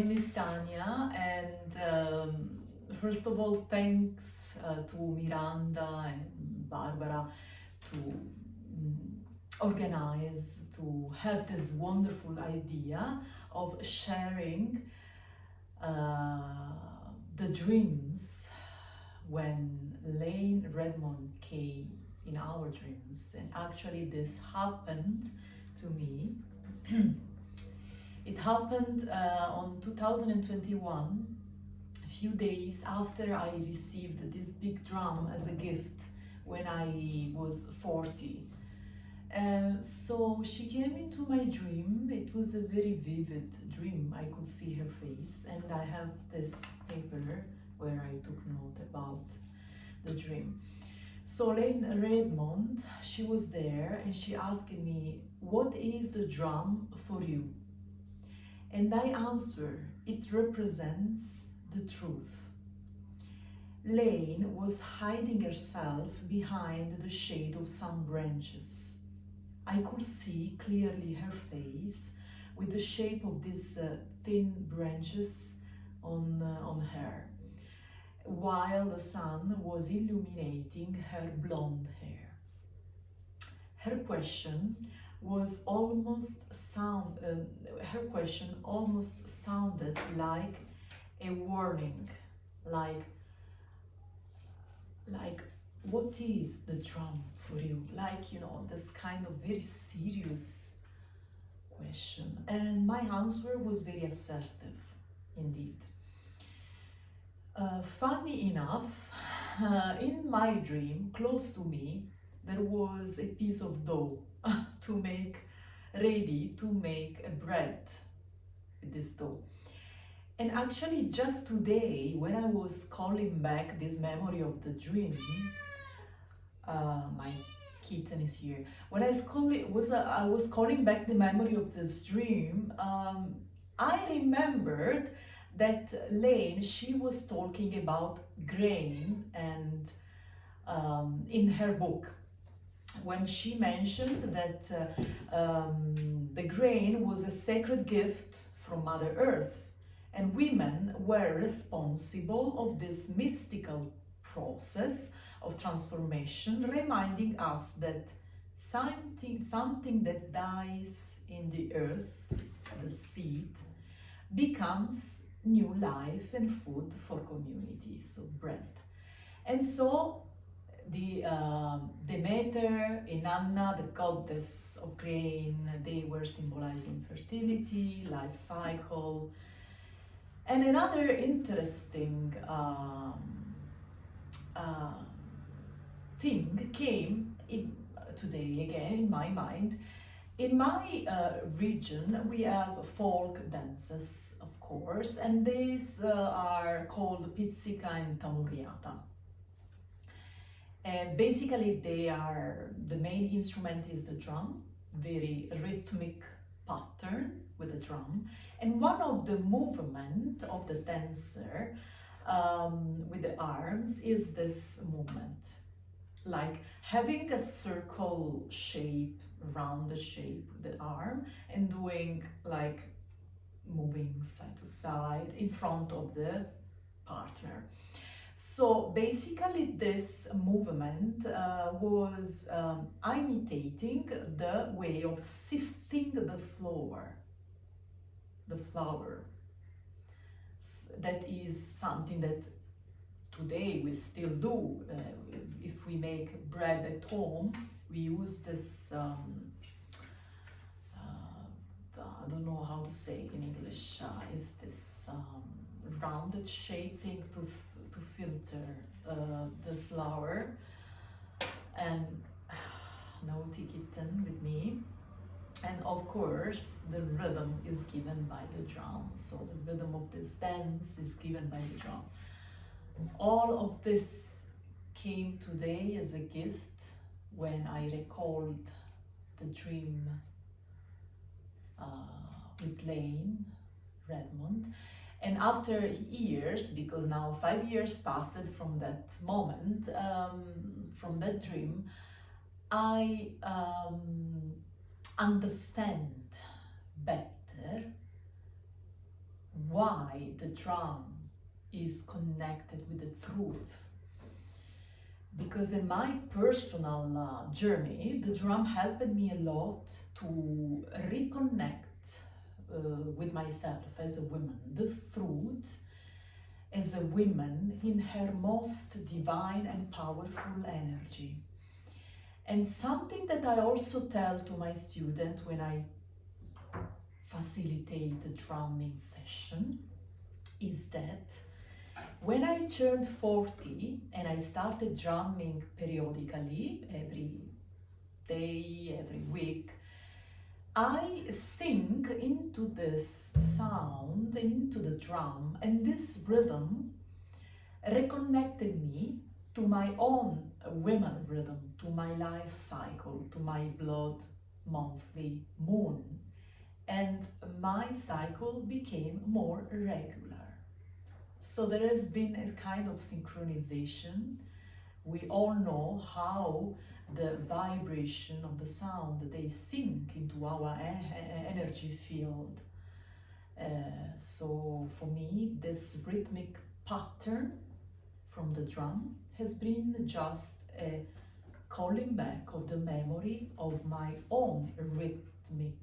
name is Tania, and first of all, thanks to Miranda and Barbara to organize, to have this wonderful idea of sharing the dreams when Layne Redmond came in our dreams. And actually this happened to me. It happened on 2021, a few days after I received this big drum as a gift when I was 40. So she came into my dream. It was a very vivid dream. I could see her face, and I have this paper where I took note about the dream. So Layne Redmond, she was there, and she asked me, "What is the drum for you?" And I answer, "It represents the truth." Layne was hiding herself behind the shade of some branches. I could see clearly her face with the shape of these thin branches on her, while the sun was illuminating her blonde hair. Her question almost sounded like a warning, like what is the drum for you? Like, you know, this kind of very serious question. And my answer was very assertive, indeed. Funny enough, in my dream, close to me, there was a piece of dough ready to make a bread with this dough. And actually, just today, when I was calling back this memory of the dream, my kitten is here. When I was calling back the memory of this dream, I remembered that Layne, she was talking about grain, and in her book, when she mentioned that the grain was a sacred gift from Mother Earth, and women were responsible of this mystical process of transformation, reminding us that something that dies in the earth, the seed, becomes new life and food for community, so bread. And so the Demeter, Inanna, the goddess of grain, they were symbolizing fertility, life cycle. And another interesting thing came today again in my mind. In my region, we have folk dances, of course, and these are called pizzica and tamuriata. Basically, the main instrument is the drum, very rhythmic pattern with the drum, and one of the movement of the dancer with the arms is this movement, like having a circle shape, rounded shape with the arm, and doing like moving side to side in front of the partner. So basically this movement was imitating the way of sifting the flour. That is something that today we still do. If we make bread at home, we use this, I don't know how to say in English, is this rounded shape thing to filter the flour. And naughty kitten with me. And of course, the rhythm is given by the drum. So the rhythm of this dance is given by the drum. All of this came today as a gift when I recalled the dream with Layne Redmond. And after years, because now 5 years passed from that moment, from that dream, I understand better why the drum is connected with the truth. Because in my personal journey, the drum helped me a lot to reconnect with myself as a woman, the truth as a woman in her most divine and powerful energy. And something that I also tell to my student when I facilitate the drumming session is that when I turned 40 and I started drumming periodically, every day, every week, I sink into this sound, into the drum, and this rhythm reconnected me to my own women rhythm, to my life cycle, to my blood monthly moon. And my cycle became more regular. So there has been a kind of synchronization. We all know how the vibration of the sound, they sink into our energy field. So for me, this rhythmic pattern from the drum has been just a calling back of the memory of my own rhythmic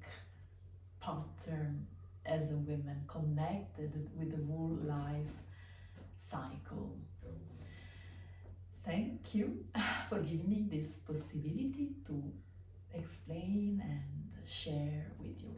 pattern as a woman, connected with the whole life cycle. Thank you for giving me this possibility to explain and share with you.